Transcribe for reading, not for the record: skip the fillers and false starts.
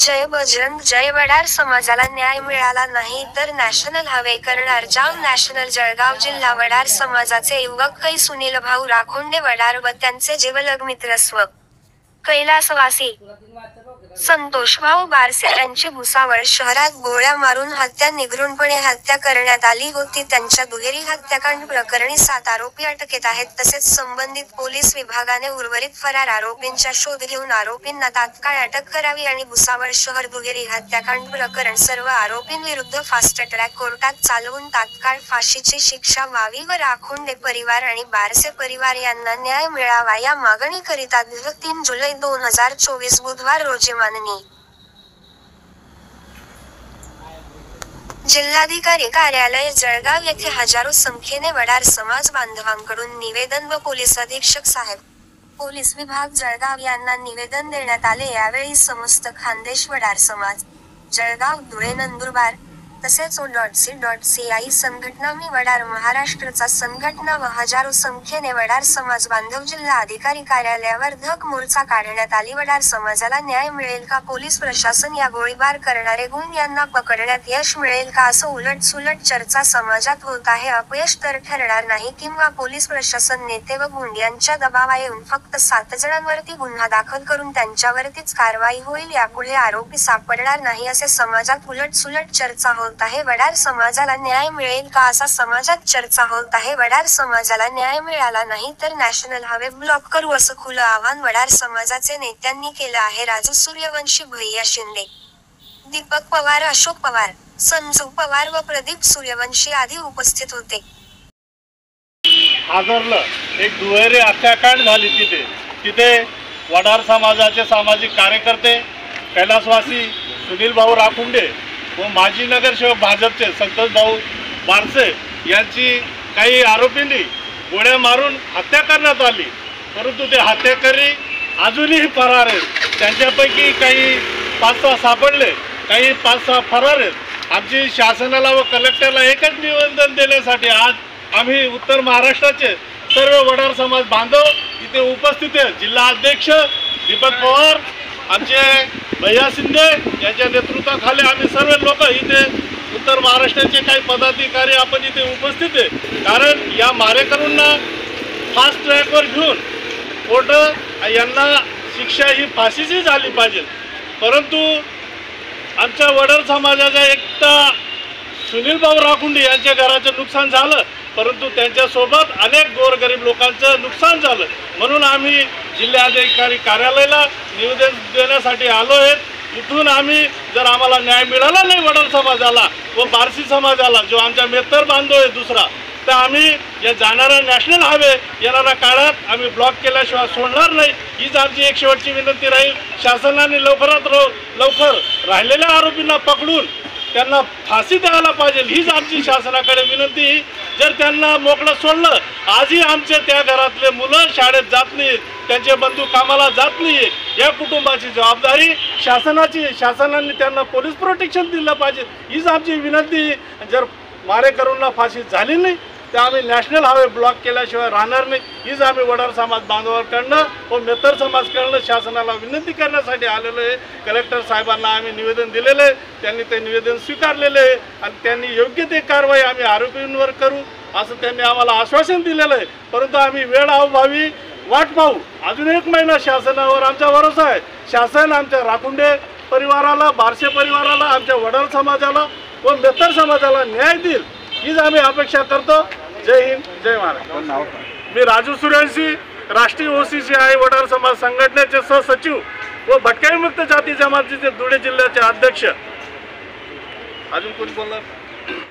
जय बजरंग जय. वडार समाजाला न्याय मिळाला नाही तर नॅशनल हायवे करणार जाम. नॅशनल जळगाव जिल्हा वडार समाजाचे युवक कै सुनील भाऊ राखोंडे वडार व त्यांचे जिवलग मित्र स्व. कैलासवासी संतोष भाऊ बारसे यांची भुसावळ शहरात गोळ्या मारून हत्या. निगूढपणे हत्या करण्यात आली होती. त्यांच्या दुहेरी हत्याकांड प्रकरणी 7 आरोपी अटकेत आहेत. तसेच संबंधित पोलीस विभागाने उर्वरित फरार आरोपींचा शोध घेऊन आरोपींना तात्काळ अटक करावी आणि भुसावळ शहर दुहेरी हत्याकांड प्रकरण सर्व आरोपींविरुद्ध फास्ट ट्रॅक कोर्टात चालवून तात्काळ फाशीची शिक्षा व्हावी व राखोंडे परिवार आणि बारसे परिवार यांना न्याय मिळावा या मागणीकरिता 3 जुलै 2024 बुधवार रोजी माननीय जिल्हाधिकारी कार्यालय जळगाव येथे हजारो संख्येने वडार समाज बांधवांकडून निवेदन व पोलीस अधीक्षक साहेब, पोलीस विभाग जळगाव यांना निवेदन देण्यात आले. यावेळी समस्त खानदेश वडार समाज, जळगाव, धुळे, नंदुरबार तसेच O.C.CI संघटना मी वडार महाराष्ट्रचा संघटना व हजारो संख्येने वडार समाज बांधव जिल्हा अधिकारी कार्यालयावर धक मोर्चा काढण्यात आली. वडार समाजाला न्याय मिळेल का? पोलीस प्रशासन या गोळीबार करणारे गुंड यांना पकडण्यात यश मिळेल का? असं उलटसुलट चर्चा समाजात होत आहे. अपयश तर ठरणार नाही किंवा पोलीस प्रशासन नेते व गुंड यांच्या दबावा येऊन फक्त 7 जणांवरती गुन्हा दाखल करून त्यांच्यावरतीच कारवाई होईल. यापुढे आरोपी सापडणार नाही असे समाजात उलटसुलट चर्चा होत आहे. वडार समाजाला न्याय मिळेल का असा समाजात चर्चा होत आहे. वडार समाजाला न्याय मिळाला नाही तर नॅशनल हायवे ब्लॉक करू असं खुलं आवाहन वडार समाजाचे नेत्यांनी केलं आहे. राजू सूर्यवंशी, भैया शिंदे, दीपक पवार, अशोक पवार, संजू पवार व प्रदीप सूर्यवंशी आदी उपस्थित होते. आदरलं एक दुहेरी हत्याकांड झाली. तिथे वडार समाजाचे सामाजिक कार्यकर्ते कैलासवासी सुनील भाऊ राखोंडे व माजी नगरसेवक भाजपचे संतोष भाऊ बारसे यांची काही आरोपींनी गोळ्या मारून हत्या करण्यात आली. परंतु ते हत्याकरी अजूनही फरार आहेत. त्यांच्यापैकी काही 5-6 सापडले, काही 5-6 फरार आहेत. आमची शासनाला व कलेक्टरला एकच निवेदन देण्यासाठी आज आम्ही उत्तर महाराष्ट्राचे सर्व वडार समाज बांधव इथे उपस्थित आहेत. जिल्हा अध्यक्ष दीपक पवार, आमचे भैया शिंदे यांच्या नेतृत्वाखाली आम्ही सर्व लोक इथे उत्तर महाराष्ट्राचे काही पदाधिकारी आपण इथे उपस्थित आहे. कारण या मारेकरूंना फास्ट ट्रॅकवर घेऊन कोर्ट यांना शिक्षा ही फाशीची झाली पाहिजे. परंतु आमच्या वडार समाजाचा एकटा सुनील भाऊ राखोंडे यांच्या घराचं नुकसान झालं, परंतु त्यांच्यासोबत अनेक गोरगरीब लोकांचं नुकसान झालं. म्हणून आम्ही जिल्हाधिकारी कार्यालयाला निवेदन देण्यासाठी आलो आहेत. इथून आम्ही जर आम्हाला न्याय मिळाला नाही वडार समाजाला व बारसी समाजाला जो आमचा मेत्तर बांधव आहे दुसरा, तर आम्ही या जाणारा नॅशनल हायवे येणाऱ्या काळात आम्ही ब्लॉक केल्याशिवाय सोडणार नाही. हीच आमची एक शेवटची विनंती राहील. शासनाने लवकरात लवकर राहिलेल्या आरोपींना पकडून त्यांना फाशी द्यायला पाहिजे, हीच आमची शासनाकडे विनंती. जर त्यांना मोकळं सोडलं, आजही आमचे त्या घरातले मुलं शाळेत जात नाहीत, त्यांचे बंधू कामाला जात नाही, या कुटुंबाची जबाबदारी शासनाची. शासनाने त्यांना पोलीस प्रोटेक्शन दिलं पाहिजे, हीच आमची विनंती. जर मारेकरूंना फाशी झाली नाही तर आम्ही नॅशनल हायवे ब्लॉक केल्याशिवाय राहणार नाही, हीच आम्ही वडार समाज बांधवांकडनं व मेत्तर समाजकडनं शासनाला विनंती करण्यासाठी आलेलो आहे. कलेक्टर साहेबांना आम्ही निवेदन दिलेलं आहे, त्यांनी ते निवेदन स्वीकारलेलं आहे आणि त्यांनी योग्य ते कारवाई आम्ही आरोपींवर करू असं त्यांनी आम्हाला आश्वासन दिलेलं आहे. परंतु आम्ही वेळ अभावी वाट पाहू. अजून 1 महिना शासनावर आमचा भरोसा आहे. शासन आमच्या राखोंडे परिवाराला, बारसे परिवाराला, आमच्या वडार समाजाला व मेत्तर समाजाला न्याय देईल, हीच आम्ही अपेक्षा करतो. जय हिंद, जय महाराष्ट्र. मी राजू सूर्यवंशी, राष्ट्रीय O.C.CI वडार समाज संघटनेचे सहसचिव व भटक्या विमुक्त जाती जमातीचे धुळे जिल्ह्याचे अध्यक्ष. अजून कोणी बोलणार?